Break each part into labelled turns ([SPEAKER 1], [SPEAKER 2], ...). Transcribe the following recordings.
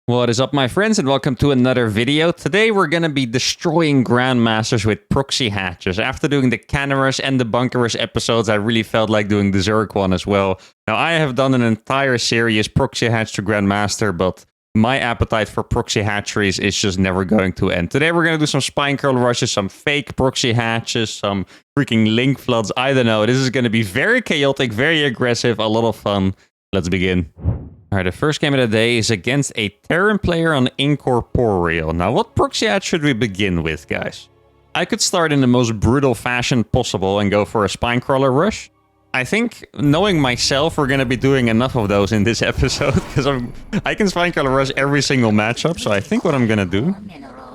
[SPEAKER 1] What is up, my friends, and welcome to another video. Today we're going to be destroying Grandmasters with proxy hatches. After doing the Cannerous and the Bunkerous episodes, I really felt like doing the Zerg one as well. Now, I have done an entire series proxy hatch to Grandmaster, but my appetite for proxy hatcheries is just never going to end. Today we're going to do some spine curl rushes, some fake proxy hatches, some freaking link floods. I don't know. This is going to be very chaotic, very aggressive, a lot of fun. Let's begin. Alright, the first game of the day is against a Terran player on Incorporeal. Now, what proxy hatch should we begin with, guys? I could start in the most brutal fashion possible and go for a Spinecrawler rush. I think, knowing myself, we're going to be doing enough of those in this episode, because I can Spinecrawler rush every single matchup, so I think what I'm going to do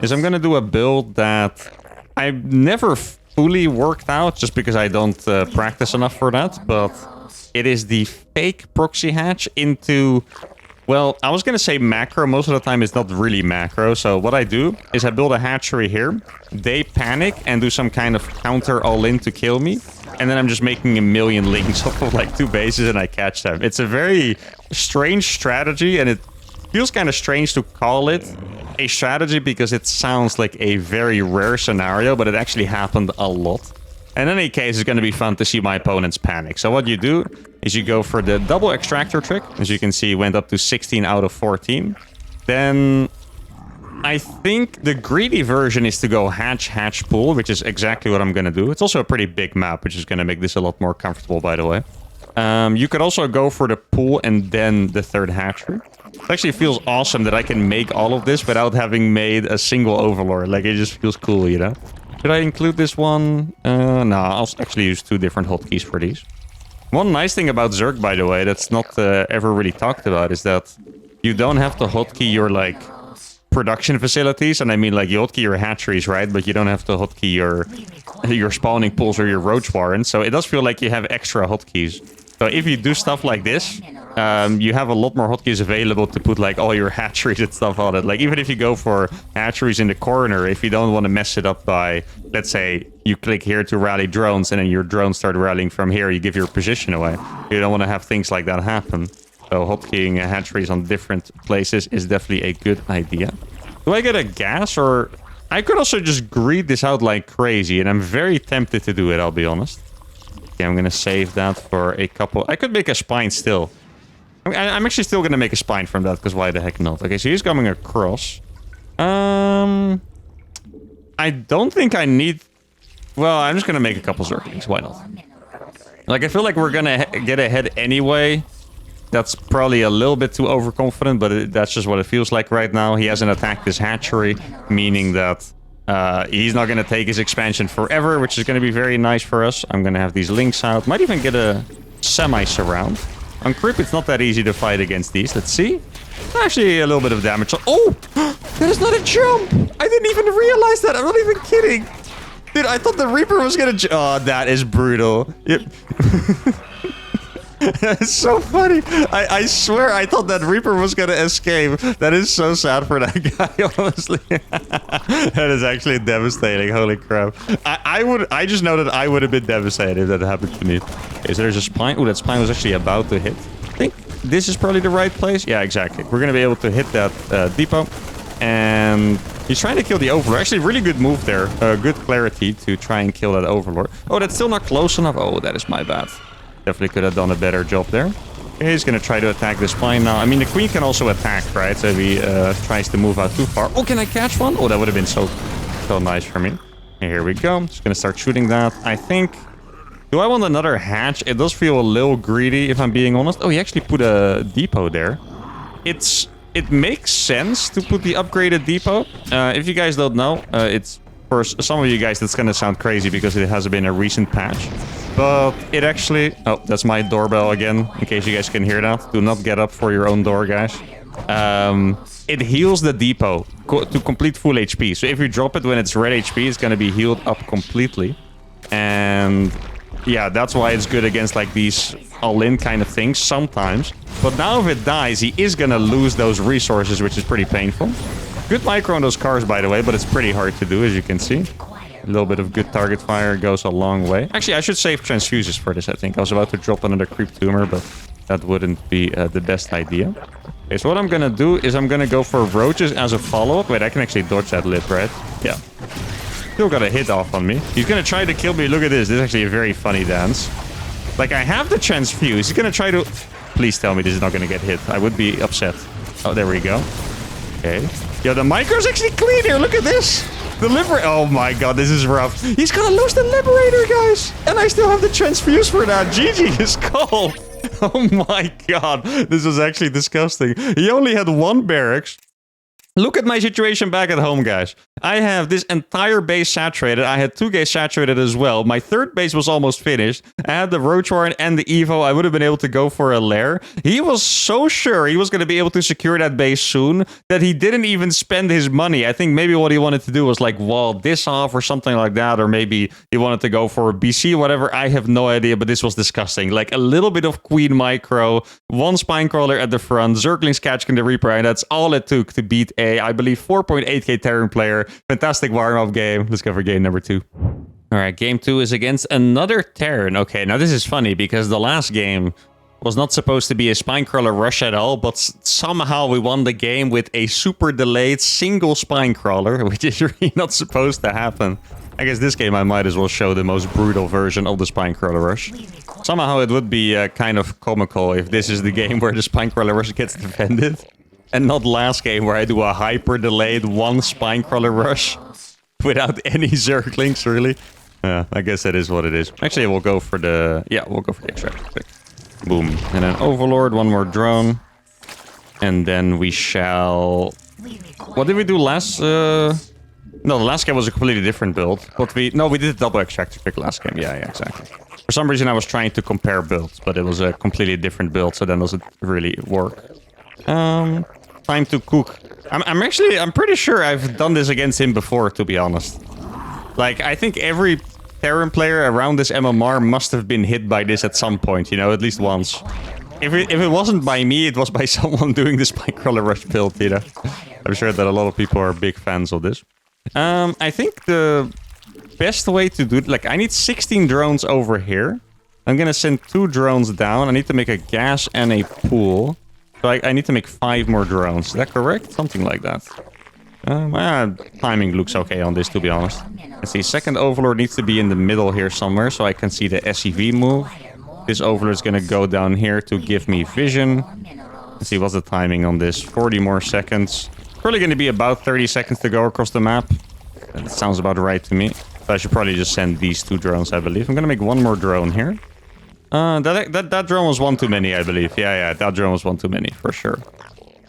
[SPEAKER 1] is I'm going to do a build that I've never fully worked out, just because I don't practice enough for that, but it is the fake proxy hatch into, well, I was going to say macro. Most of the time it's not really macro. So what I do is I build a hatchery here. They panic and do some kind of counter all-in to kill me. And then I'm just making a million links off of like 2 bases and I catch them. It's a very strange strategy, and it feels kind of strange to call it a strategy because it sounds like a very rare scenario, but it actually happened a lot. In any case, it's going to be fun to see my opponents panic. So what you do is you go for the double extractor trick. As you can see, it went up to 16 out of 14. Then I think the greedy version is to go hatch pool, which is exactly what I'm going to do. It's also a pretty big map, which is going to make this a lot more comfortable, by the way. You could also go for the pool and then the third hatchery. It actually feels awesome that I can make all of this without having made a single overlord. Like, it just feels cool, you know? Should I include this one? No, I'll actually use 2 different hotkeys for these. One nice thing about Zerg, by the way, that's not ever really talked about, is that you don't have to hotkey your, like, production facilities. And I mean, like, you hotkey your hatcheries, right? But you don't have to hotkey your spawning pools or your roach warrens. So it does feel like you have extra hotkeys. So if you do stuff like this, you have a lot more hotkeys available to put like all your hatcheries and stuff on it. Like, even if you go for hatcheries in the corner, if you don't want to mess it up by, let's say, you click here to rally drones and then your drones start rallying from here, you give your position away. You don't want to have things like that happen. So hotkeying hatcheries on different places is definitely a good idea. Do I get a gas, or I could also just greed this out like crazy, and I'm very tempted to do it, I'll be honest. Okay, I'm gonna save that for a couple. I could make a spine still. I'm actually still gonna make a spine from that, because why the heck not? Okay, so he's coming across. I don't think I need... Well, I'm just gonna make a couple Zerglings. Why not? Like, I feel like we're gonna get ahead anyway. That's probably a little bit too overconfident, but that's just what it feels like right now. He hasn't attacked this hatchery, meaning that he's not going to take his expansion forever, which is going to be very nice for us. I'm going to have these links out. Might even get a semi-surround. On creep, it's not that easy to fight against these. Let's see. Actually, a little bit of damage. Oh! That is not a jump! I didn't even realize that. I'm not even kidding. Dude, I thought the Reaper was going to... Oh, that is brutal. Yep. It's so funny. I swear I thought that Reaper was gonna escape. That is so sad for that guy, honestly. That is actually devastating. Holy crap. I just know that I would have been devastated if that happened to me. Okay, so there's a spine. Oh, that spine was actually about to hit. I think this is probably the right place. Yeah, exactly. We're gonna be able to hit that depot. And he's trying to kill the Overlord. Actually, really good move there. Good clarity to try and kill that Overlord. Oh, that's still not close enough. Oh, that is my bad. Definitely could have done a better job there. Okay, he's going to try to attack the spine now. I mean, the queen can also attack, right? So if he tries to move out too far. Oh, can I catch one? Oh, that would have been so nice for me. Okay, here we go. Just going to start shooting that. I think... Do I want another hatch? It does feel a little greedy, if I'm being honest. Oh, he actually put a depot there. It makes sense to put the upgraded depot. If you guys don't know, it's... For some of you guys, that's going to sound crazy because it has been a recent patch. But it actually... Oh, that's my doorbell again, in case you guys can hear that. Do not get up for your own door, guys. It heals the depot to complete full HP. So if you drop it when it's red HP, it's going to be healed up completely. And yeah, that's why it's good against like these all-in kind of things sometimes. But now if it dies, he is going to lose those resources, which is pretty painful. Good micro on those cars, by the way, but it's pretty hard to do, as you can see. A little bit of good target fire goes a long way. Actually, I should save transfuses for this, I think. I was about to drop another creep tumor, but that wouldn't be the best idea. Okay, so what I'm gonna do is I'm gonna go for roaches as a follow-up. Wait, I can actually dodge that lip, right? Yeah. Still got a hit off on me. He's gonna try to kill me. Look at this. This is actually a very funny dance. Like, I have the transfuse. He's gonna try to... Please tell me this is not gonna get hit. I would be upset. Oh, there we go. Okay. Yo, the micro's actually clean here. Look at this. The liberator. Oh my god, this is rough. He's gonna lose the liberator, guys. And I still have the transfuse for that. GG is called. Oh my god. This is actually disgusting. He only had one barracks. Look at my situation back at home, guys. I have this entire base saturated. I had 2 gates saturated as well. My 3rd base was almost finished. I had the Roach Warren and the Evo. I would have been able to go for a lair. He was so sure he was going to be able to secure that base soon that he didn't even spend his money. I think maybe what he wanted to do was like wall this off or something like that. Or maybe he wanted to go for a BC, whatever. I have no idea, but this was disgusting. Like a little bit of Queen Micro, 1 Spinecrawler at the front, Zerglings catching the Reaper, and that's all it took to beat a, I believe, 4.8k Terran player. Fantastic warm-up game. Let's go for game number 2. All right, game 2 is against another Terran. Okay, now this is funny because the last game was not supposed to be a Spinecrawler rush at all, but somehow we won the game with a super delayed single Spinecrawler, which is really not supposed to happen. I guess this game I might as well show the most brutal version of the Spinecrawler rush. Somehow it would be kind of comical if this is the game where the Spinecrawler rush gets defended. And not last game where I do a hyper delayed 1 Spinecrawler rush without any Zerglings, really. Yeah, I guess that is what it is. Actually, we'll go for the... Yeah, we'll go for the extractor pick. Boom. And then Overlord, 1 more drone. And then we shall... What did we do last... No, the last game was a completely different build. But we... No, we did a double extractor pick last game. Yeah, exactly. For some reason, I was trying to compare builds, but it was a completely different build, so then doesn't really work. Time to cook. I'm pretty sure I've done this against him before, to be honest. Like, I think every Terran player around this MMR must have been hit by this at some point, you know, at least once. If it wasn't by me, it was by someone doing the Spinecrawler rush build, you know. I'm sure that a lot of people are big fans of this. I think the best way to do it, like, I need 16 drones over here. I'm gonna send 2 drones down. I need to make a gas and a pool. So I need to make 5 more drones. Is that correct? Something like that. Timing looks okay on this, to be honest. Let's see, second Overlord needs to be in the middle here somewhere, so I can see the SCV move. This Overlord is going to go down here to give me vision. Let's see, what's the timing on this? 40 more seconds. Probably going to be about 30 seconds to go across the map. That sounds about right to me. So I should probably just send these 2 drones, I believe. I'm going to make 1 more drone here. That drone was 1 too many, I believe. Yeah, that drone was 1 too many, for sure.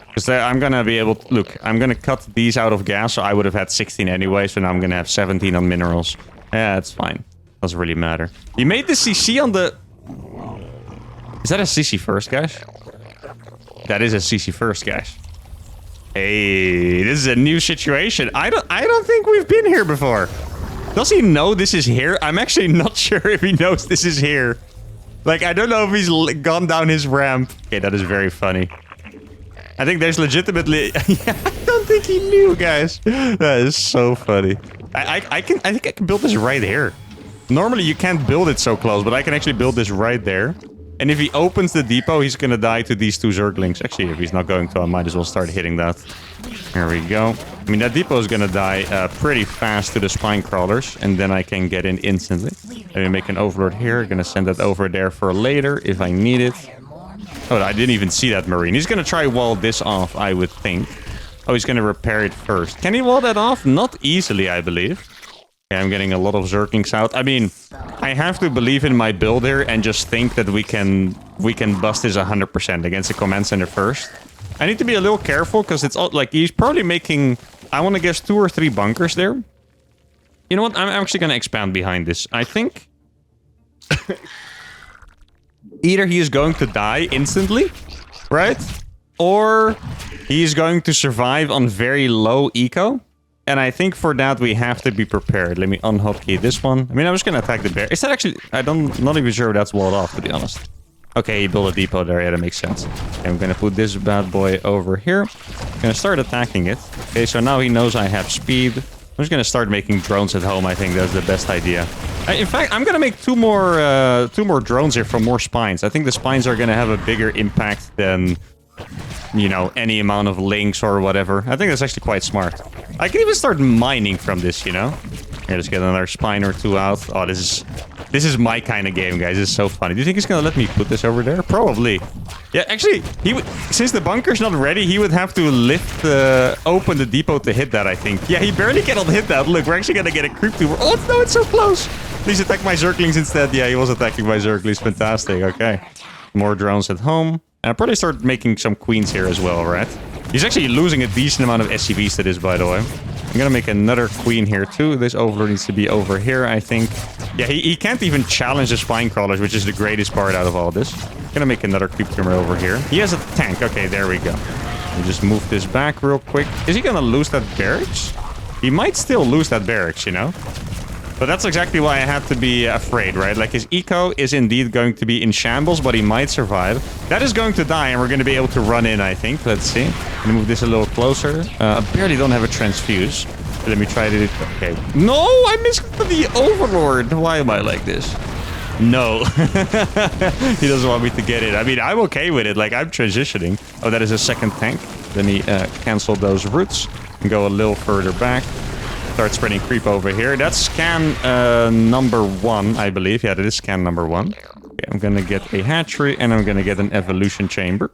[SPEAKER 1] Because I'm gonna be able to... Look, I'm gonna cut these out of gas, so I would have had 16 anyway, so now I'm gonna have 17 on minerals. Yeah, it's fine. Doesn't really matter. You made the CC on the... Is that a CC first, guys? That is a CC first, guys. Hey, this is a new situation. I don't think we've been here before. Does he know this is here? I'm actually not sure if he knows this is here. Like, I don't know if he's gone down his ramp. Okay, that is very funny. I think there's legitimately... Yeah, I don't think he knew, guys. That is so funny. I think I can build this right here. Normally, you can't build it so close, but I can actually build this right there. And if he opens the depot, he's gonna die to these 2 Zerglings. Actually, if he's not going to, I might as well start hitting that. There we go. I mean, that depot is gonna die pretty fast to the Spinecrawlers, and then I can get in instantly. Let me make an Overlord here. Gonna send that over there for later if I need it. Oh, I didn't even see that Marine. He's gonna try wall this off, I would think. Oh, he's gonna repair it first. Can he wall that off? Not easily, I believe. Yeah, I'm getting a lot of Zerglings out. I mean, I have to believe in my build here and just think that we can bust this 100% against the command center first. I need to be a little careful because it's all, like, he's probably making, I want to guess 2 or 3 bunkers there. You know what? I'm actually going to expand behind this. I think either he is going to die instantly, right? Or he's going to survive on very low eco. And I think for that, we have to be prepared. Let me unhotkey this one. I mean, I'm just going to attack the bear. Is that actually... I'm not even sure that's walled off, to be honest. Okay, he built a depot there. Yeah, that makes sense. Okay, I'm going to put this bad boy over here. I'm going to start attacking it. Okay, so now he knows I have speed. I'm just going to start making drones at home. I think that's the best idea. In fact, I'm going to make two more drones here from more spines. I think the spines are going to have a bigger impact than you know, any amount of links or whatever. I think that's actually quite smart. I can even start mining from this, you know? Here, let's get another spine or two out. Oh, this is my kind of game, guys. This is so funny. Do you think he's gonna let me put this over there? Probably. Yeah, actually, since the bunker's not ready, he would have to open the depot to hit that, I think. Yeah, he barely cannot hit that. Look, we're actually gonna get a creep tumor. Oh, no, it's so close. Please attack my Zerglings instead. Yeah, he was attacking my Zerglings. Fantastic. Okay. More drones at home. And I'll probably start making some queens here as well, right? He's actually losing a decent amount of SCVs to this, by the way. I'm gonna make another queen here too. This overlord needs to be over here, I think. Yeah, he can't even challenge the spine crawlers, which is the greatest part out of all this. I'm gonna make another creep tumor over here. He has a tank. Okay, there we go. We just move this back real quick. Is he gonna lose that barracks? He might still lose that barracks, you know? But that's exactly why I have to be afraid, right? Like, his eco is indeed going to be in shambles, but he might survive. That is going to die, and we're going to be able to run in, I think. Let's see. I'm going to move this a little closer. I barely don't have a transfuse. Let me try to... Okay. No, I missed the overlord. Why am I like this? No. He doesn't want me to get it. I mean, I'm okay with it. Like, I'm transitioning. Oh, that is a second tank. Then he canceled those routes and go a little further back. Start spreading creep over here. That's scan number 1, I believe. Yeah, that is scan number 1. Okay, I'm gonna get a hatchery and I'm gonna get an evolution chamber.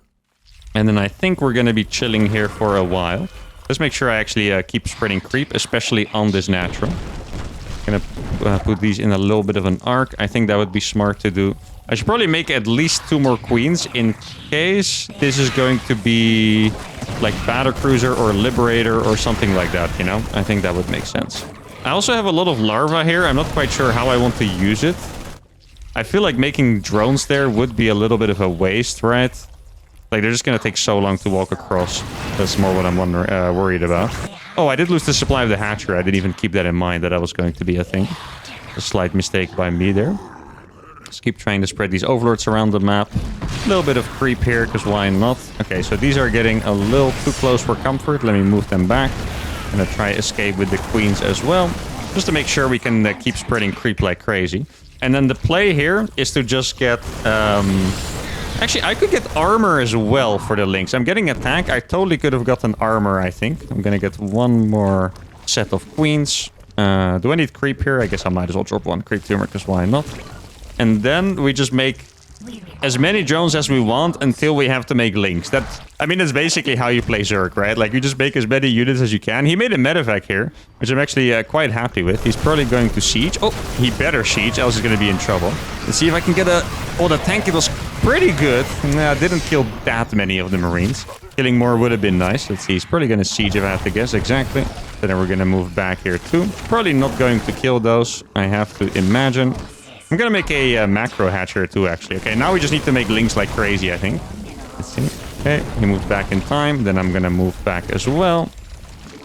[SPEAKER 1] And then I think we're gonna be chilling here for a while. Let's make sure I actually keep spreading creep, especially on this natural. Gonna put these in a little bit of an arc. I think that would be smart to do. I should probably make at least 2 more queens in case this is going to be like Battlecruiser or Liberator or something like that, you know? I think that would make sense. I also have a lot of larvae here. I'm not quite sure how I want to use it. I feel like making drones there would be a little bit of a waste, right? Like, they're just gonna take so long to walk across. That's more what I'm worried about. Oh, I did lose the supply of the hatchery. I didn't even keep that in mind, that was going to be a thing. A slight mistake by me there. Let's keep trying to spread these overlords around the map. A little bit of creep here, because why not? Okay, so these are getting a little too close for comfort. Let me move them back. I'm gonna try escape with the queens as well, just to make sure we can keep spreading creep like crazy. And then the play here is to just get... Actually, I could get armor as well for the links. I'm getting a tank. I totally could have gotten armor, I think. I'm gonna get one more set of queens. Do I need creep here? I guess I might as well drop one creep tumor, because why not? And then we just make as many drones as we want until we have to make links. I mean, that's basically how you play Zerg, right? Like, you just make as many units as you can. He made a medevac here, which I'm actually quite happy with. He's probably going to siege. Oh, he better siege, else he's going to be in trouble. Let's see if I can get a... Oh, the tank, it was pretty good. Nah, didn't kill that many of the Marines. Killing more would have been nice. Let's see, he's probably going to siege if I have to guess exactly. Then we're going to move back here too. Probably not going to kill those, I have to imagine. I'm gonna make a macro hatcher too, actually. Okay, now we just need to make links like crazy, I think. Let's see. Okay, he moved back in time. Then I'm gonna move back as well.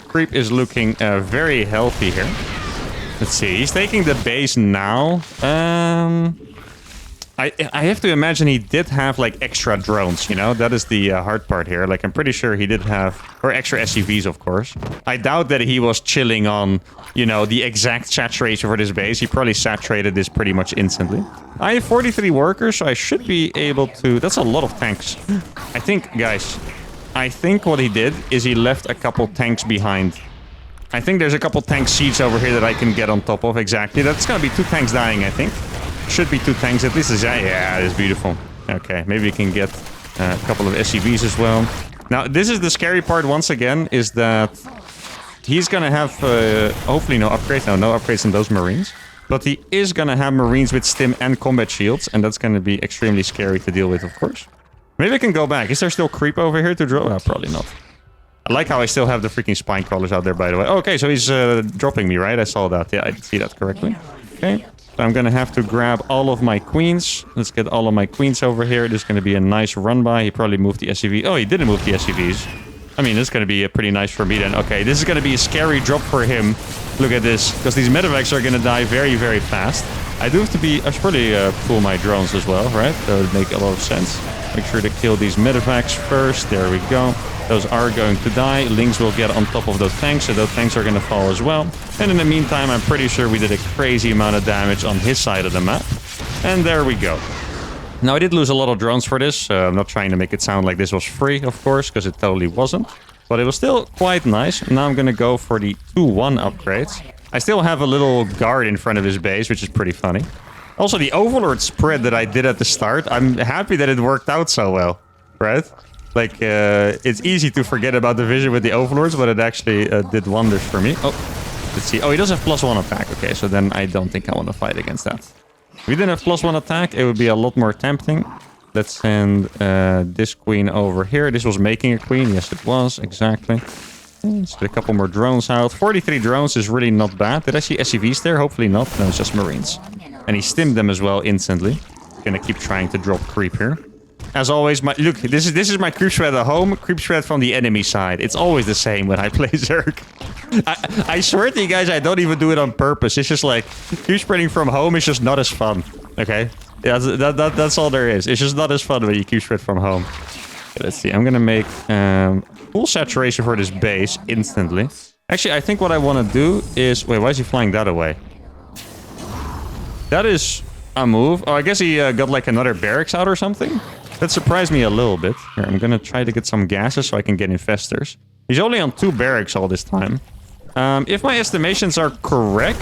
[SPEAKER 1] Creep is looking very healthy here. Let's see. He's taking the base now. I have to imagine he did have like extra drones, you know? That is the hard part here. Like, I'm pretty sure he did have... Or extra SCVs, of course. I doubt that he was chilling on, you know, the exact saturation for this base. He probably saturated this pretty much instantly. I have 43 workers, so I should be able to... That's a lot of tanks. I think, guys... I think what he did is he left a couple tanks behind. I think there's a couple tank seats over here that I can get on top of. Exactly. That's gonna be 2 tanks dying, I think. Should be 2 tanks at least. Yeah, it's beautiful. Okay, maybe we can get a couple of SCVs as well. Now, this is the scary part once again, is that he's gonna have hopefully no upgrades. No upgrades in those Marines. But he is gonna have Marines with stim and combat shields, and that's gonna be extremely scary to deal with, of course. Maybe I can go back. Is there still creep over here to draw? Oh, probably not. I like how I still have the freaking spine crawlers out there, by the way. Oh, okay, so he's dropping me, right? I saw that. Yeah, I did see that correctly. Okay. So I'm gonna have to grab all of my queens. Let's get all of my queens over here. This is gonna be a nice run by. He probably moved the SCV. Oh, he didn't move the SCVs. I mean, this is gonna be pretty nice for me then. Okay, this is gonna be a scary drop for him. Look at this, because these medevacs are gonna die very, very fast. I do have to be... I should probably pull my drones as well, right? That would make a lot of sense. Make sure to kill these medevacs first. There we go. Those are going to die. Lings will get on top of those tanks, so those tanks are going to fall as well. And in the meantime, I'm pretty sure we did a crazy amount of damage on his side of the map. And there we go. Now, I did lose a lot of drones for this. I'm not trying to make it sound like this was free, of course, because it totally wasn't. But it was still quite nice. Now I'm going to go for the 2-1 upgrades. I still have a little guard in front of his base, which is pretty funny. Also, the Overlord spread that I did at the start, I'm happy that it worked out so well, right? Like, it's easy to forget about the vision with the Overlords, but it actually did wonders for me. Oh, let's see. Oh, he does have +1 attack. Okay, so then I don't think I want to fight against that. If we didn't have +1 attack, it would be a lot more tempting. Let's send this queen over here. This was making a queen. Yes, it was. Exactly. Let's get a couple more drones out. 43 drones is really not bad. Did I see SCVs there? Hopefully not. No, it's just Marines. And he stimmed them as well instantly. Gonna keep trying to drop creep here. As always, look, this is my creep spread at home. Creep spread from the enemy side. It's always the same when I play Zerg. I swear to you guys, I don't even do it on purpose. It's just like, creep spreading from home is just not as fun. Okay? Yeah, that's all there is. It's just not as fun when you creep spread from home. Okay, let's see. I'm gonna make full saturation for this base instantly. Actually, I think what I want to do is... Wait, why is he flying that away? That is a move. Oh, I guess he got like another barracks out or something. That surprised me a little bit. Here, I'm gonna try to get some gases so I can get infestors. He's only on 2 barracks all this time. If my estimations are correct,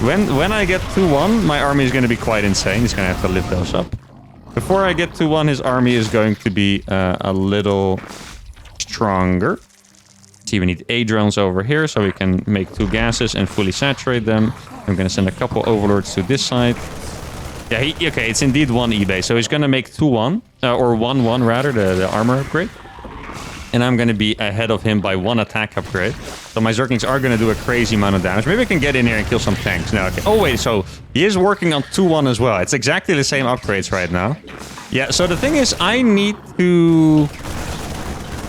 [SPEAKER 1] when I get 2-1, my army is gonna be quite insane. He's gonna have to lift those up. Before I get 2-1, his army is going to be a little stronger. See, we need 8 drones over here so we can make 2 gases and fully saturate them. I'm going to send a couple overlords to this side. Yeah, okay, it's indeed 1 eBay. So he's going to make 2-1, or 1-1 rather, the armor upgrade. And I'm going to be ahead of him by 1 attack upgrade. So my Zerglings are going to do a crazy amount of damage. Maybe I can get in here and kill some tanks. No, okay. Oh, wait, so he is working on 2-1 as well. It's exactly the same upgrades right now. Yeah, so the thing is, I need to...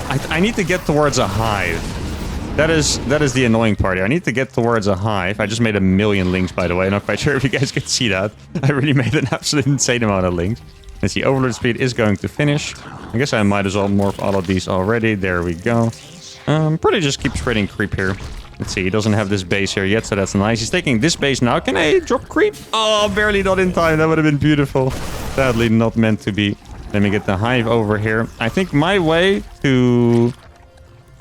[SPEAKER 1] I need to get towards a hive. That is the annoying part here. I need to get towards a hive. I just made 1 million links, by the way. I'm not quite sure if you guys can see that. I really made an absolute insane amount of links. Let's see, Overlord speed is going to finish. I guess I might as well morph all of these already. There we go. Probably just keep spreading creep here. Let's see, he doesn't have this base here yet, so that's nice. He's taking this base now. Can I drop creep? Oh, barely not in time. That would have been beautiful. Sadly, not meant to be. Let me get the hive over here. I think my way to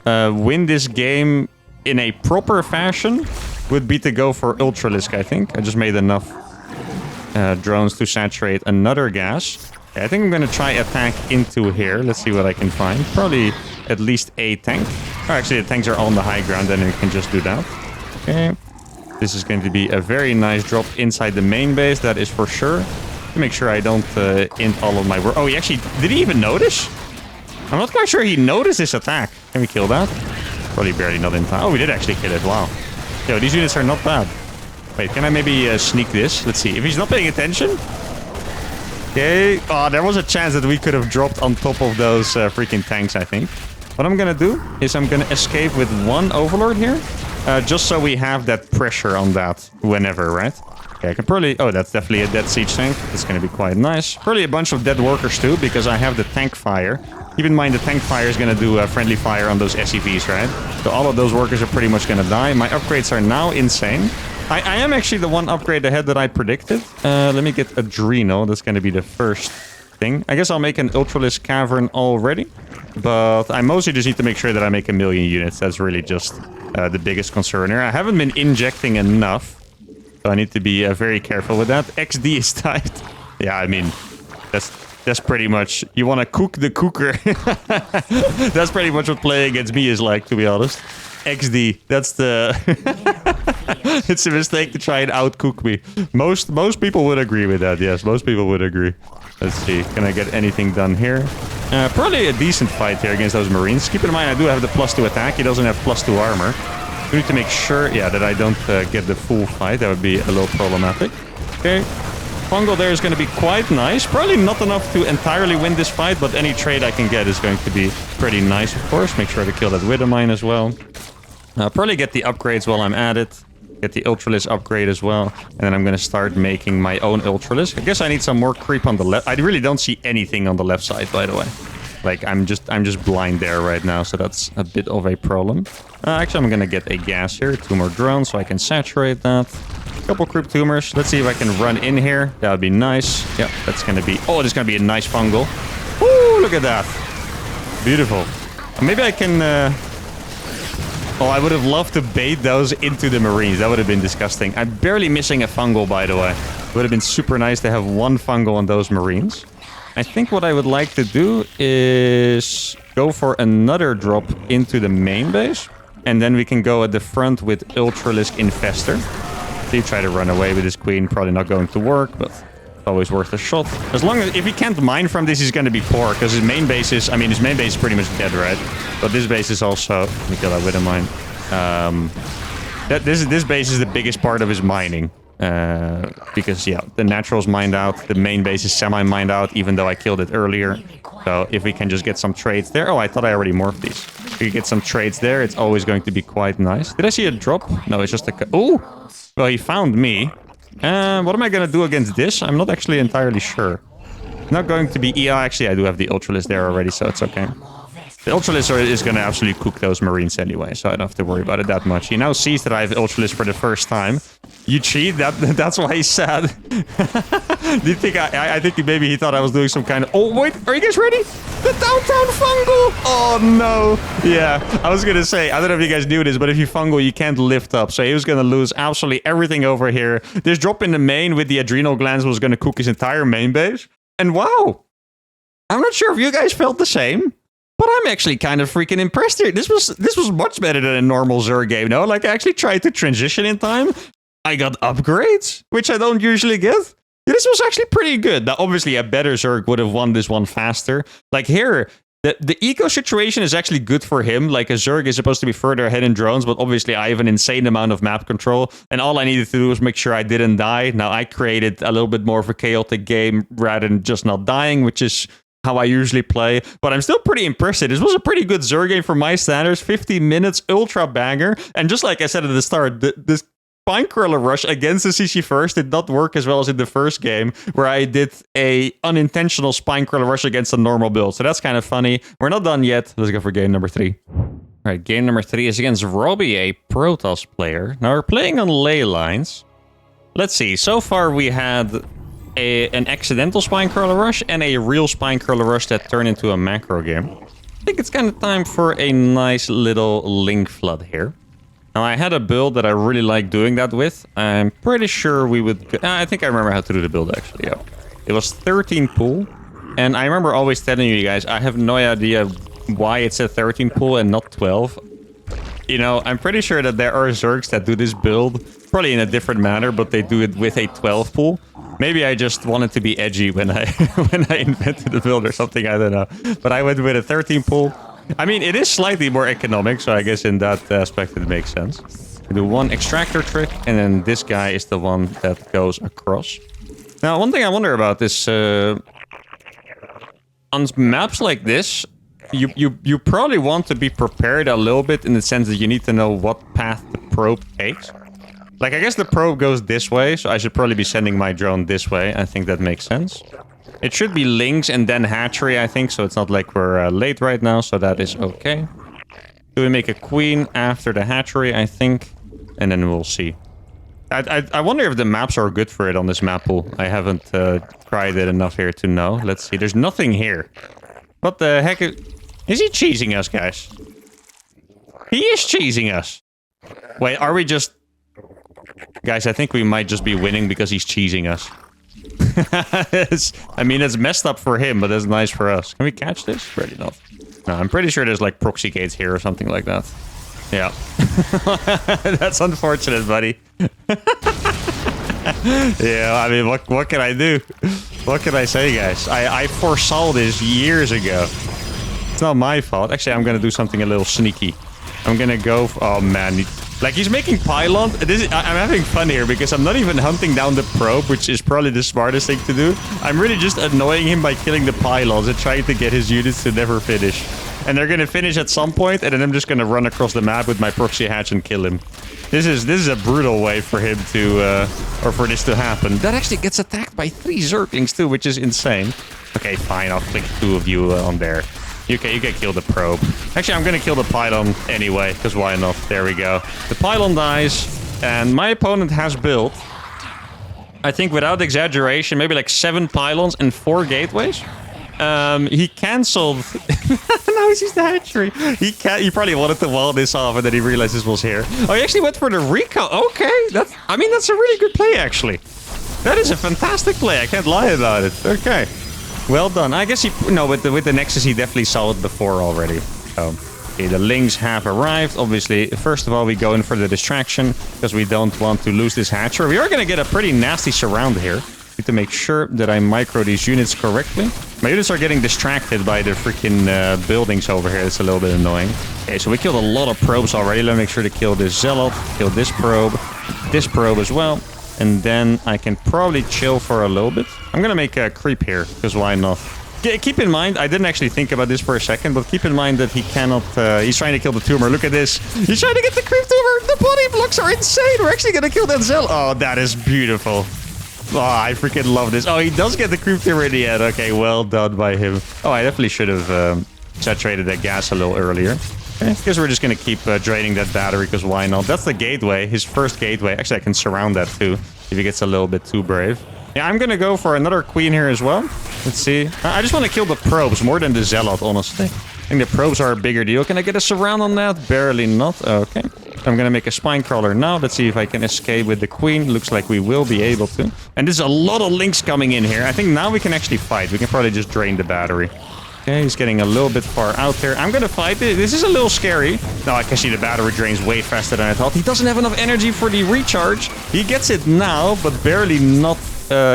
[SPEAKER 1] win this game in a proper fashion would be to go for Ultralisk, I think. I just made enough drones to saturate another gas. Okay, I think I'm going to try attack into here. Let's see what I can find. Probably at least a tank. Oh, actually, the tanks are on the high ground, then we can just do that. Okay. This is going to be a very nice drop inside the main base, that is for sure. To make sure I don't int all of my work. Oh, he actually... Did he even notice? I'm not quite sure he noticed this attack. Can we kill that? Probably barely not in time. Oh, we did actually kill it. Wow. Yo, these units are not bad. Wait, can I maybe sneak this? Let's see. If he's not paying attention... Okay. Oh, there was a chance that we could have dropped on top of those freaking tanks, I think. What I'm gonna do is I'm gonna escape with 1 Overlord here. Just so we have that pressure on that whenever, right? Okay, I can probably... Oh, that's definitely a dead siege tank. That's going to be quite nice. Probably a bunch of dead workers too, because I have the tank fire. Keep in mind, the tank fire is going to do a friendly fire on those SCVs, right? So all of those workers are pretty much going to die. My upgrades are now insane. I am actually the 1 upgrade ahead that I predicted. Let me get Adrenal. That's going to be the first thing. I guess I'll make an Ultralisk Cavern already. But I mostly just need to make sure that I make 1 million units. That's really just the biggest concern here. I haven't been injecting enough. So I need to be very careful with that. XD is tight. Yeah, I mean, that's pretty much... You want to cook the cooker. That's pretty much what playing against me is like, to be honest. XD, that's the... It's a mistake to try and outcook me. Most people would agree with that, yes. Most people would agree. Let's see, can I get anything done here? Probably a decent fight here against those Marines. Keep in mind, I do have the +2 attack. He doesn't have +2 armor. We need to make sure, yeah, that I don't get the full fight. That would be a little problematic. Okay. Fungal there is going to be quite nice. Probably not enough to entirely win this fight, but any trade I can get is going to be pretty nice, of course. Make sure to kill that Widow Mine as well. Probably get the upgrades while I'm at it. Get the Ultralisk upgrade as well. And then I'm going to start making my own Ultralisk. I guess I need some more creep on the left. I really don't see anything on the left side, by the way. Like, I'm just blind there right now, so that's a bit of a problem. Actually, I'm gonna get a gas here, 2 more drones, so I can saturate that. Couple crypt tumors. Let's see if I can run in here. That would be nice. Yep, that's going to be... Oh, this is going to be a nice fungal. Woo, look at that. Beautiful. Maybe I can... Oh, I would have loved to bait those into the Marines. That would have been disgusting. I'm barely missing a fungal, by the way. It would have been super nice to have one fungal on those Marines. I think what I would like to do is go for another drop into the main base. And then we can go at the front with Ultralisk Infestor. So you try to run away with his queen. Probably not going to work, but always worth a shot. As long as... If he can't mine from this, he's going to be poor. Because his main base is... I mean, his main base is pretty much dead, right? But this base is also... Let me kill that with a mine. This base is the biggest part of his mining. Because, yeah, the natural's mined out. The main base is semi-mined out, even though I killed it earlier. So if we can just get some trades there... Oh, I thought I already morphed these. If we get some trades there, it's always going to be quite nice. Did I see a drop? No, it's just a... Oh! Well, he found me. What am I going to do against this? I'm not actually entirely sure. Not going to be... Yeah, actually, I do have the Ultralisk there already, so it's okay. The Ultralisk is going to absolutely cook those Marines anyway, so I don't have to worry about it that much. He now sees that I have Ultralisk for the first time. You cheat? That's why he's sad. Do you think I think maybe he thought I was doing some kind of... Oh, wait, are you guys ready? The downtown fungal! Oh, no. Yeah, I was going to say, I don't know if you guys knew this, but if you fungal, you can't lift up. So he was going to lose absolutely everything over here. This drop in the main with the adrenal glands was going to cook his entire main base. And wow, I'm not sure if you guys felt the same. But I'm actually kind of freaking impressed here. This was much better than a normal Zerg game, no? Like, I actually tried to transition in time. I got upgrades, which I don't usually get. Yeah, this was actually pretty good. Now, obviously, a better Zerg would have won this one faster. Like, here, the eco situation is actually good for him. Like, a Zerg is supposed to be further ahead in drones, but obviously, I have an insane amount of map control. And all I needed to do was make sure I didn't die. Now, I created a little bit more of a chaotic game rather than just not dying, which is... how I usually play, but I'm still pretty impressed. This was a pretty good Zerg game for my standards. 50 minutes, ultra banger. And just like I said at the start, this Spinecrawler rush against the CC first did not work as well as in the first game, where I did a unintentional Spinecrawler rush against a normal build. So that's kind of funny. We're not done yet. Let's go for game number 3. All right, game number 3 is against Robbie, a Protoss player. Now we're playing on ley lines. Let's see. So far we had... an accidental Spinecrawler rush and a real Spinecrawler rush that turned into a macro game. I think it's kind of time for a nice little link flood here. Now, I had a build that I really like doing that with. I'm pretty sure we would... I think I remember how to do the build, actually, yeah. It was 13 pool. And I remember always telling you guys, I have no idea why it said 13 pool and not 12. You know, I'm pretty sure that there are Zergs that do this build, probably in a different manner, but they do it with a 12 pool. Maybe I just wanted to be edgy when I invented the build or something, I don't know. But I went with a 13 pool. I mean, it is slightly more economic, so I guess in that aspect it makes sense. We do one extractor trick, and then this guy is the one that goes across. Now, one thing I wonder about is... on maps like this, you probably want to be prepared a little bit in the sense that you need to know what path the probe takes. Like, I guess the probe goes this way, so I should probably be sending my drone this way. I think that makes sense. It should be links and then hatchery, I think, so it's not like we're late right now, so that is okay. Do we make a queen after the hatchery, I think? And then we'll see. I wonder if the maps are good for it on this map pool. I haven't tried it enough here to know. Let's see, there's nothing here. What the heck is he cheesing us, guys? He is cheesing us. Wait, are we just... Guys, I think we might just be winning because he's cheesing us. I mean, it's messed up for him, but it's nice for us. Can we catch this? Really not. No, I'm pretty sure there's like proxy gates here or something like that. Yeah. That's unfortunate, buddy. Yeah, I mean, what can I do? What can I say, guys? I foresaw this years ago. It's not my fault. Actually, I'm going to do something a little sneaky. I'm going to go... Oh, man. Like, he's making pylon. I'm having fun here because I'm not even hunting down the probe, which is probably the smartest thing to do. I'm really just annoying him by killing the pylons and trying to get his units to never finish. And they're going to finish at some point, and then I'm just going to run across the map with my proxy hatch and kill him. This is a brutal way for him to... or for this to happen. That actually gets attacked by 3 Zerglings too, which is insane. Okay, fine. I'll click 2 of you on there. You can kill the probe. Actually, I'm going to kill the pylon anyway, because why not? There we go. The pylon dies, and my opponent has built I think without exaggeration, maybe like 7 pylons and 4 gateways. He cancelled. Now he sees the hatchery. He probably wanted to wall this off, and then he realized this was here. Oh, he actually went for the recon. Okay, that's a really good play, actually. That is a fantastic play. I can't lie about it. Okay, well done. I guess with the Nexus, he definitely saw it before already. So, okay, the Lings have arrived. Obviously, first of all, we go in for the distraction because we don't want to lose this hatchery. We are going to get a pretty nasty surround here. Need to make sure that I micro these units correctly. My units are getting distracted by the freaking buildings over here. It's a little bit annoying. Okay, so we killed a lot of probes already. Let me make sure to kill this Zealot, kill this probe as well. And then I can probably chill for a little bit. I'm going to make a creep here, because why not? Keep in mind, I didn't actually think about this for a second, but keep in mind that he cannot... he's trying to kill the tumor. Look at this. He's trying to get the creep tumor. The body blocks are insane. We're actually going to kill that Zealot. Oh, that is beautiful. Oh, I freaking love this. Oh, he does get the creep tumor in the end. Okay, well done by him. Oh, I definitely should have saturated that gas a little earlier. Okay, I guess we're just going to keep draining that battery, because why not? That's the gateway, his first gateway. Actually, I can surround that too, if he gets a little bit too brave. Yeah, I'm going to go for another queen here as well. Let's see. I just want to kill the probes more than the Zealot, honestly. I think the probes are a bigger deal. Can I get a surround on that? Barely not. Okay. I'm going to make a spine crawler now. Let's see if I can escape with the queen. Looks like we will be able to. And there's a lot of links coming in here. I think now we can actually fight. We can probably just drain the battery. Okay, he's getting a little bit far out there. I'm going to fight it. This is a little scary. No, I can see the battery drains way faster than I thought. He doesn't have enough energy for the recharge. He gets it now, but barely not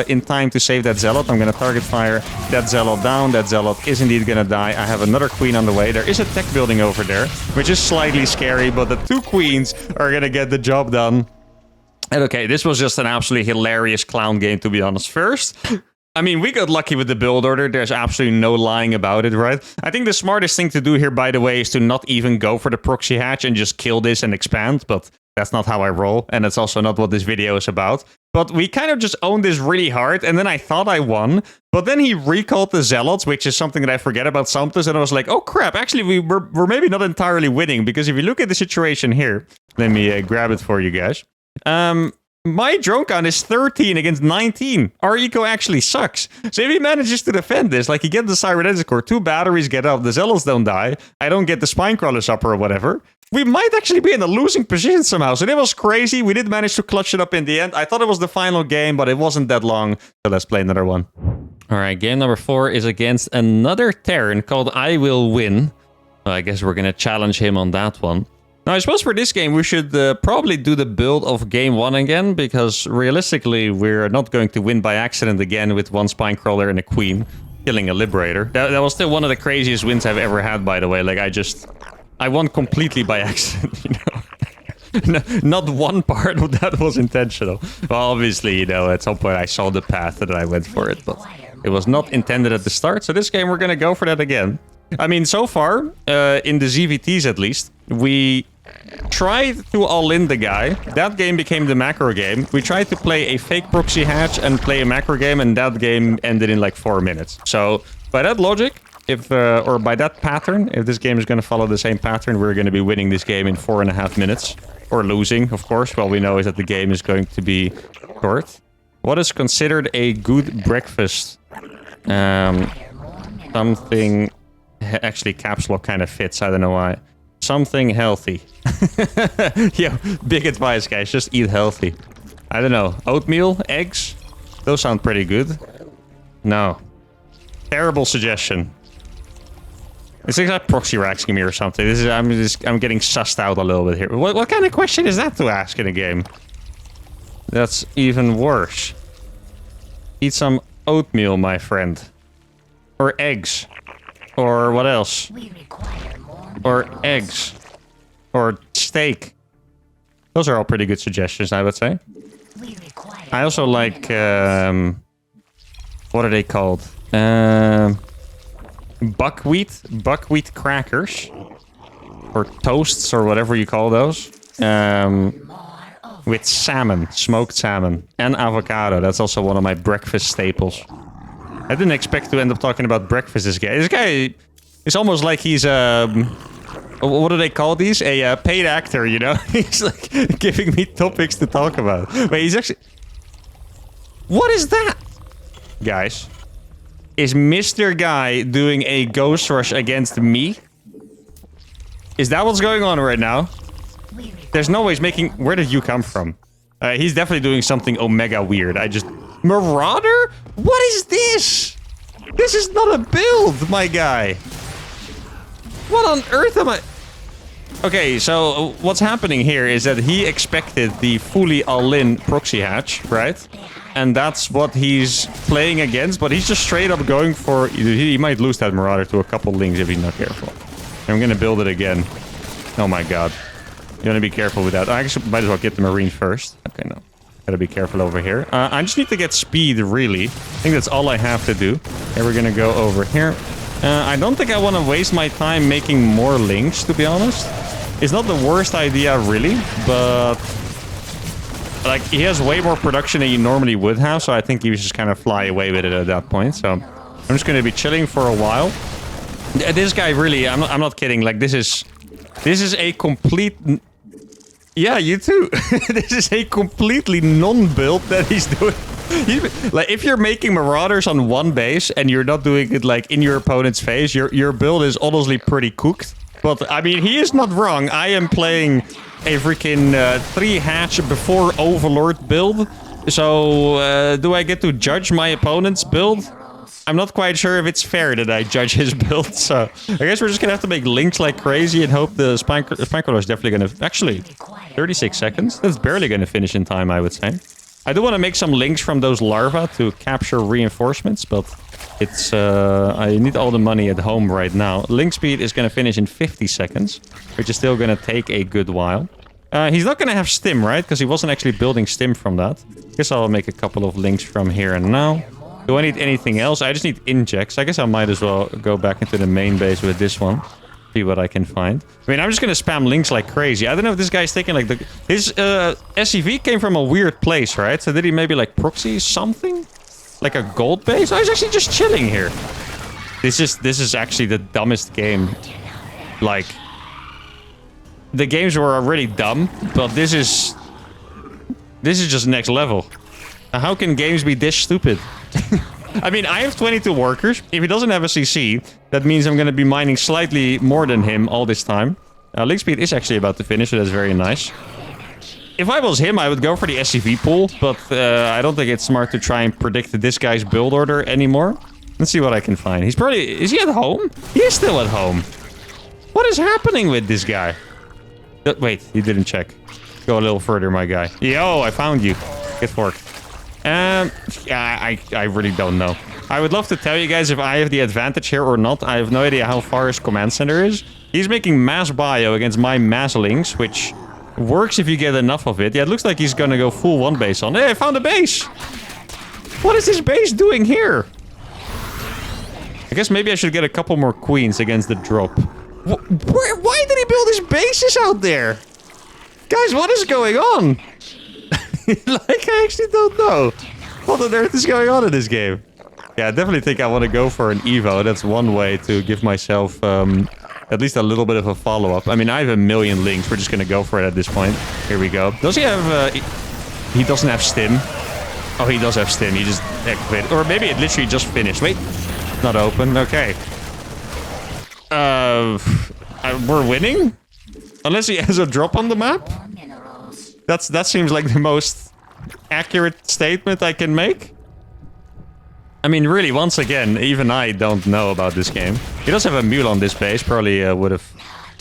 [SPEAKER 1] in time to save that Zealot. I'm going to target fire that Zealot down. That Zealot is indeed going to die. I have another queen on the way. There is a tech building over there, which is slightly scary, but the 2 queens are going to get the job done. And okay, this was just an absolutely hilarious clown game, to be honest. First, I mean, we got lucky with the build order. There's absolutely no lying about it, right? I think the smartest thing to do here, by the way, is to not even go for the proxy hatch and just kill this and expand, but that's not how I roll, and that's also not what this video is about. But we kind of just owned this really hard, and then I thought I won, but then he recalled the Zealots, which is something that I forget about sometimes, and I was like, oh crap, actually we're maybe not entirely winning, because if you look at the situation here, let me grab it for you guys. My drone count is 13 against 19. Our eco actually sucks. So if he manages to defend this, like he gets the cybernetic core, 2 batteries get up, the Zealots don't die, I don't get the spine crawlers up or whatever, we might actually be in a losing position somehow. So it was crazy. We did manage to clutch it up in the end. I thought it was the final game, but it wasn't that long. So let's play another one. All right, game number 4 is against another Terran called I Will Win. Well, I guess we're going to challenge him on that one. Now, I suppose for this game, we should probably do the build of game 1 again, because realistically, we're not going to win by accident again with 1 spine crawler and a queen, killing a liberator. That was still one of the craziest wins I've ever had, by the way. Like, I won completely by accident, you know. Not one part of that was intentional. Well, obviously, you know, at some point I saw the path and I went for it, but it was not intended at the start. So this game, we're going to go for that again. I mean, so far, in the ZVTs at least, we tried to all-in the guy. That game became the macro game. We tried to play a fake proxy hatch and play a macro game, and that game ended in like 4 minutes. So, by that logic, or by that pattern, if this game is going to follow the same pattern, we're going to be winning this game in 4.5 minutes. Or losing, of course. What we know is that the game is going to be short. What is considered a good breakfast? Something... Actually, caps lock kind of fits. I don't know why. Something healthy. Yo, big advice, guys. Just eat healthy. I don't know. Oatmeal? Eggs? Those sound pretty good. No. Terrible suggestion. It's like proxy racking me or something. This is I'm getting sussed out a little bit here. What kind of question is that to ask in a game? That's even worse. Eat some oatmeal, my friend. Or eggs. Or what else? Or eggs. Or steak. Those are all pretty good suggestions, I would say. I also like... what are they called? Buckwheat. Buckwheat crackers. Or toasts, or whatever you call those. With salmon. Smoked salmon. And avocado. That's also one of my breakfast staples. I didn't expect to end up talking about breakfast, this guy. This guy is almost like he's what do they call these? A paid actor, you know? He's like giving me topics to talk about. But he's actually... What is that? Guys. Is Mr. Guy doing a ghost rush against me? Is that what's going on right now? There's no way he's making... Where did you come from? He's definitely doing something omega weird. Marauder? What is this? This is not a build, my guy. What on earth am I... Okay, so what's happening here is that he expected the fully all-in proxy hatch, right? And that's what he's playing against, but he's just straight up going for... He might lose that Marauder to a couple links if he's not careful. I'm gonna build it again. Oh my god. You wanna be careful with that. I actually might as well get the Marine first. Okay, no. Gotta be careful over here. I just need to get speed, really. I think that's all I have to do. Okay, we're gonna go over here. I don't think I want to waste my time making more links, to be honest. It's not the worst idea, really, but... Like, he has way more production than you normally would have, so I think he was just kind of fly away with it at that point. So, I'm just going to be chilling for a while. This guy really, I'm not kidding, like, this is a complete... Yeah, you too. This is a completely non-build that he's doing. Like, if you're making Marauders on one base and you're not doing it, like, in your opponent's face, your build is honestly pretty cooked. But, I mean, he is not wrong. I am playing a freaking 3-hatch before Overlord build. So, do I get to judge my opponent's build? I'm not quite sure if it's fair that I judge his build. So, I guess we're just gonna have to make links like crazy and hope the Spine is definitely gonna... Actually, 36 seconds? That's barely gonna finish in time, I would say. I do want to make some links from those larvae to capture reinforcements, but it's... I need all the money at home right now. Link speed is going to finish in 50 seconds, which is still going to take a good while. He's not going to have stim, right? Because he wasn't actually building stim from that. Guess I'll make a couple of links from here and now. Do I need anything else? I just need injects. I guess I might as well go back into the main base with this one. See what I can find. I mean, I'm just gonna spam links like crazy. I don't know if this guy's taking like his SCV came from a weird place, right? So did he maybe like proxy something? Like a gold base? I was actually just chilling here. This is actually the dumbest game. Like, the games were already dumb, but this is just next level. How can games be this stupid? I mean, I have 22 workers. If he doesn't have a CC, that means I'm going to be mining slightly more than him all this time. Link speed is actually about to finish, so that's very nice. If I was him, I would go for the SCV pool, but I don't think it's smart to try and predict this guy's build order anymore. Let's see what I can find. He's probably... Is he at home? He is still at home. What is happening with this guy? Wait, he didn't check. Go a little further, my guy. Yo, I found you. Get forked. Yeah, I really don't know. I would love to tell you guys if I have the advantage here or not. I have no idea how far his command center is. He's making mass bio against my mass links, which works if you get enough of it. Yeah, it looks like he's gonna go full one base on. Hey, I found a base! What is this base doing here? I guess maybe I should get a couple more queens against the drop. Why did he build his bases out there? Guys, what is going on? Like, I actually don't know. What on earth is going on in this game? Yeah, I definitely think I want to go for an Evo. That's one way to give myself at least a little bit of a follow-up. I mean, I have a million links. We're just going to go for it at this point. Here we go. Does he have... he doesn't have stim. Oh, he does have stim. He just activated. Or maybe it literally just finished. Wait. Not open. Okay. We're winning? Unless he has a drop on the map? That seems like the most accurate statement I can make. I mean, really, once again, even I don't know about this game. He does have a mule on this base. Probably would have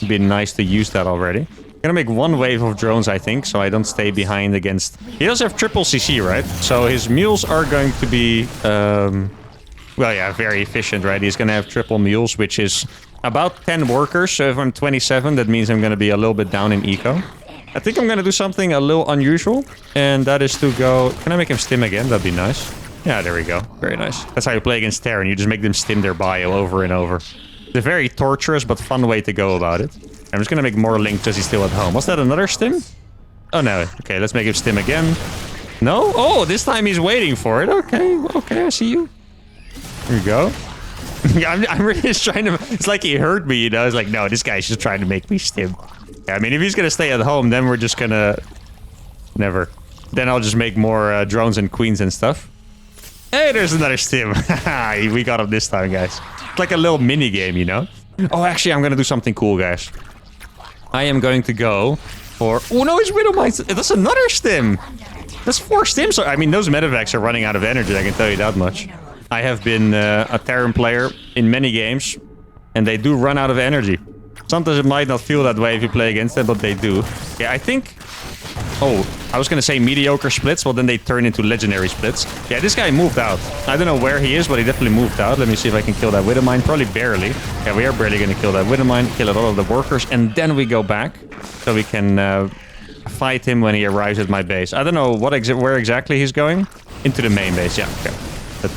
[SPEAKER 1] been nice to use that already. Gonna make one wave of drones, I think, so I don't stay behind against... He does have triple CC, right? So his mules are going to be... well, yeah, very efficient, right? He's gonna have triple mules, which is about 10 workers. So if I'm 27, that means I'm gonna be a little bit down in eco. I think I'm gonna do something a little unusual, and that is to go... Can I make him stim again? That'd be nice. Yeah, there we go. Very nice. That's how you play against Terran. You just make them stim their bio over and over. It's a very torturous but fun way to go about it. I'm just gonna make more links because he's still at home. Was that another stim? Oh, no. Okay, let's make him stim again. No? Oh, this time he's waiting for it. Okay, okay, I see you. Here we go. I'm really just trying to... It's like he heard me, you know? It's like, no, this guy's just trying to make me stim. Yeah, I mean, if he's gonna stay at home, then we're just gonna... Never. Then I'll just make more drones and queens and stuff. Hey, there's another stim. We got him this time, guys. It's like a little mini game, you know? Oh, actually, I'm going to do something cool, guys. I am going to go for... Oh, no, it's Widowmine. That's another stim. That's 4 stims. I mean, those medevacs are running out of energy, I can tell you that much. I have been a Terran player in many games, and they do run out of energy. Sometimes it might not feel that way if you play against them, but they do. Yeah, I think... Oh, I was going to say mediocre splits, well, then they turn into legendary splits. Yeah, this guy moved out. I don't know where he is, but he definitely moved out. Let me see if I can kill that Widowmine. Probably barely. Yeah, we are barely going to kill that Widowmine, kill a lot of the workers, and then we go back so we can fight him when he arrives at my base. I don't know where exactly he's going. Into the main base, yeah, okay.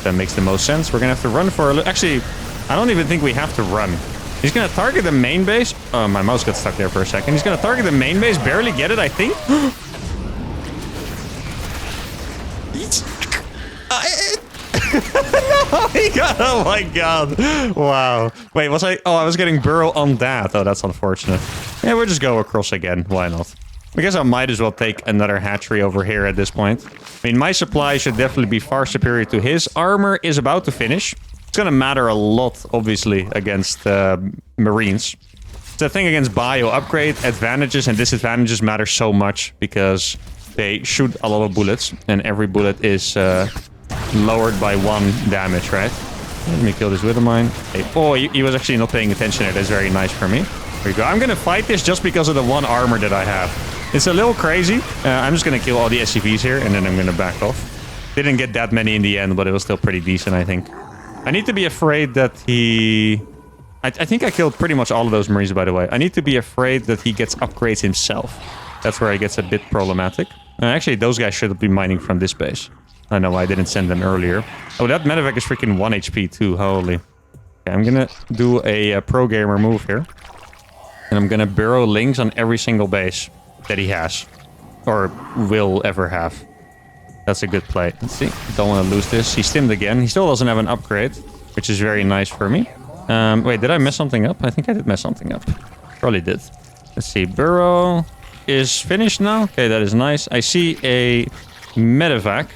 [SPEAKER 1] That makes the most sense. We're going to have to run for a little... Actually, I don't even think we have to run. He's going to target the main base. Oh, my mouse got stuck there for a second. He's going to target the main base. Barely get it, I think. No, he got... Oh, my God. Wow. Wait, was I... Oh, I was getting burrow on that. Oh, that's unfortunate. Yeah, we'll just go across again. Why not? I guess I might as well take another hatchery over here at this point. I mean, my supply should definitely be far superior to his. Armor is about to finish. It's going to matter a lot, obviously, against Marines. The thing against bio, upgrade advantages and disadvantages matter so much because they shoot a lot of bullets, and every bullet is lowered by 1 damage, right? Let me kill this Widowmine. Hey, oh, he was actually not paying attention there. That's very nice for me. There we go. I'm going to fight this just because of the 1 armor that I have. It's a little crazy. I'm just going to kill all the SCVs here, and then I'm going to back off. Didn't get that many in the end, but it was still pretty decent, I think. I need to be afraid that he... I think I killed pretty much all of those Marines, by the way. I need to be afraid that he gets upgrades himself. That's where it gets a bit problematic. Actually, those guys should be mining from this base. I know why I didn't send them earlier. Oh, that medevac is freaking 1 HP too. Holy. Okay, I'm going to do a pro gamer move here. And I'm going to burrow links on every single base that he has. Or will ever have. That's a good play. Let's see. Don't want to lose this. He stimmed again. He still doesn't have an upgrade, which is very nice for me. Wait, did I mess something up? I think I did mess something up. Probably did. Let's see. Burrow is finished now. Okay, that is nice. I see a medevac.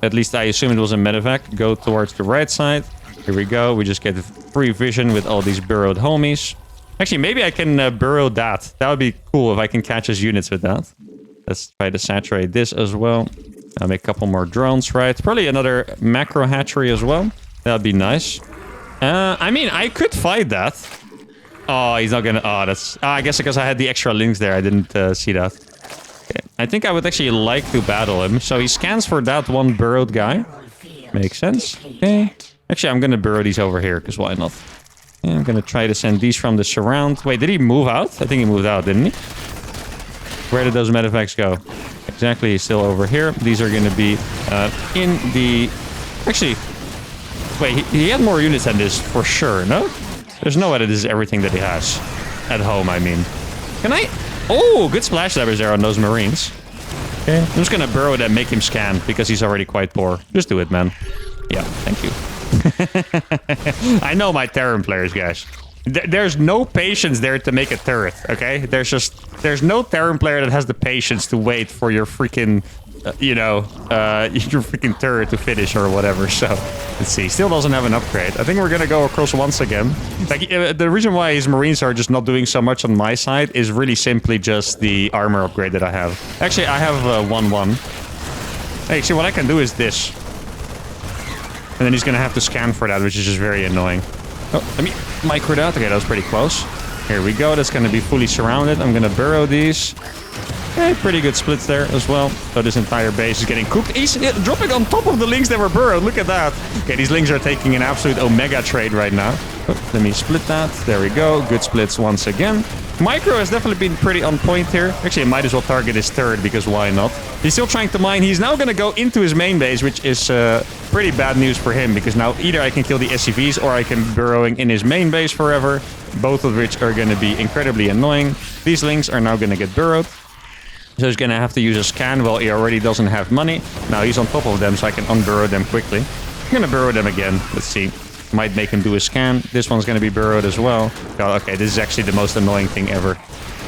[SPEAKER 1] At least I assume it was a medevac. Go towards the right side. Here we go. We just get free vision with all these burrowed homies. Actually, maybe I can burrow that. That would be cool if I can catch his units with that. Let's try to saturate this as well. I'll make a couple more drones, right? Probably another macro hatchery as well. That would be nice. I mean, I could fight that. Oh, he's not gonna... Oh, that's... I guess because I had the extra links there, I didn't see that. Okay. I think I would actually like to battle him. So he scans for that 1 burrowed guy. Makes sense. Okay. Actually, I'm gonna burrow these over here, because why not? Yeah, I'm gonna try to send these from the surround. Wait, did he move out? I think he moved out, didn't he? Where did those medevacs go? Exactly, he's still over here. These are gonna be in the... Actually... Wait, he had more units than this, for sure, no? There's no way that this is everything that he has. At home, I mean. Can I... Oh, good splash damage there on those Marines. Okay, I'm just gonna burrow them, make him scan, because he's already quite poor. Just do it, man. Yeah, thank you. I know my Terran players, guys. There's no patience there to make a turret, okay? There's no Terran player that has the patience to wait for your freaking... your freaking turret to finish or whatever. So, let's see. Still doesn't have an upgrade. I think we're gonna go across once again. Like, the reason why his Marines are just not doing so much on my side is really simply just the armor upgrade that I have. Actually, I have 1-1. Hey, see, what I can do is this. And then he's gonna have to scan for that, which is just very annoying. Oh, let me micro that. Okay, that was pretty close. Here we go. That's gonna be fully surrounded. I'm gonna burrow these. Okay, pretty good splits there as well. So this entire base is getting cooked. He's dropping on top of the links that were burrowed. Look at that. Okay, these links are taking an absolute omega trade right now. Oh, let me split that. There we go. Good splits once again. Micro has definitely been pretty on point here. Actually, I might as well target his third, because why not? He's still trying to mine. He's now going to go into his main base, which is pretty bad news for him, because now either I can kill the SCVs or I can be burrowing in his main base forever, both of which are going to be incredibly annoying. These links are now going to get burrowed. So he's going to have to use a scan. Well, he already doesn't have money. Now he's on top of them, so I can unburrow them quickly. I'm going to burrow them again. Let's see. Might make him do a scan. This one's going to be burrowed as well. Oh, okay, this is actually the most annoying thing ever.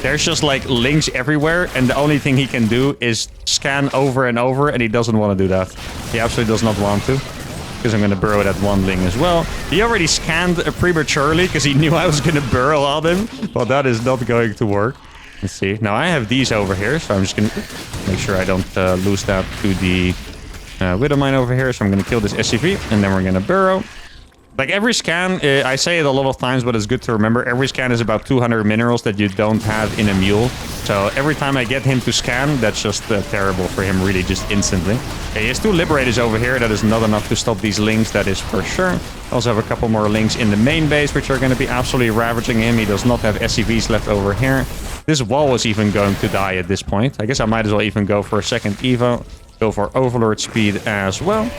[SPEAKER 1] There's just like links everywhere, and the only thing he can do is scan over and over, and he doesn't want to do that. He absolutely does not want to. because I'm going to burrow that one ling as well. He already scanned prematurely because he knew I was going to burrow on him. Well, that is not going to work. Let's see. Now, I have these over here, so I'm just going to make sure I don't lose that to the Widow Mine over here. So I'm going to kill this SCV, and then we're going to burrow. Like every scan, I say it a lot of times, but it's good to remember. Every scan is about 200 minerals that you don't have in a mule. So every time I get him to scan, that's just terrible for him, really, just instantly. Okay, he has 2 Liberators over here. That is not enough to stop these lings, that is for sure. I also have a couple more lings in the main base, which are going to be absolutely ravaging him. He does not have SCVs left over here. This wall was even going to die at this point. I guess I might as well even go for a second Evo. Go for Overlord speed as well.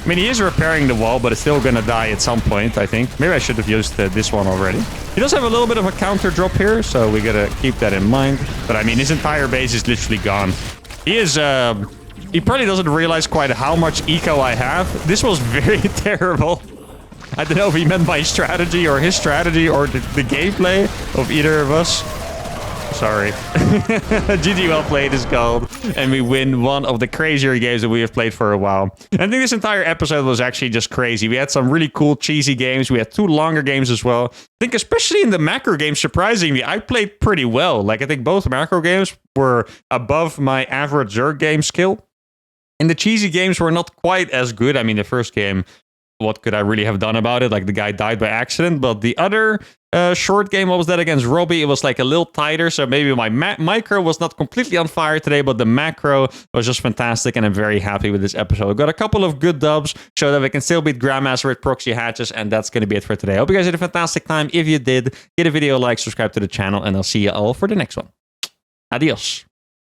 [SPEAKER 1] I mean, he is repairing the wall, but it's still gonna die at some point, I think. Maybe I should have used this one already. He does have a little bit of a counter drop here, so we gotta keep that in mind. But I mean, his entire base is literally gone. He is, he probably doesn't realize quite how much eco I have. This was very terrible. I don't know if he meant my strategy or his strategy or the gameplay of either of us. Sorry. GG well played is called. And we win one of the crazier games that we have played for a while. And I think this entire episode was actually just crazy. We had some really cool, cheesy games. We had 2 longer games as well. I think especially in the macro games, surprisingly, I played pretty well. Like, I think both macro games were above my average Zerg game skill. And the cheesy games were not quite as good. I mean, the first game, what could I really have done about it? Like, the guy died by accident. But the other short game, what was that against Robbie? It was like a little tighter. So maybe my micro was not completely on fire today, but the macro was just fantastic. And I'm very happy with this episode. I've got a couple of good dubs, show that we can still beat Grandmaster with proxy hatches. And that's going to be it for today. I hope you guys had a fantastic time. If you did, give a video a like, subscribe to the channel, and I'll see you all for the next one. Adios.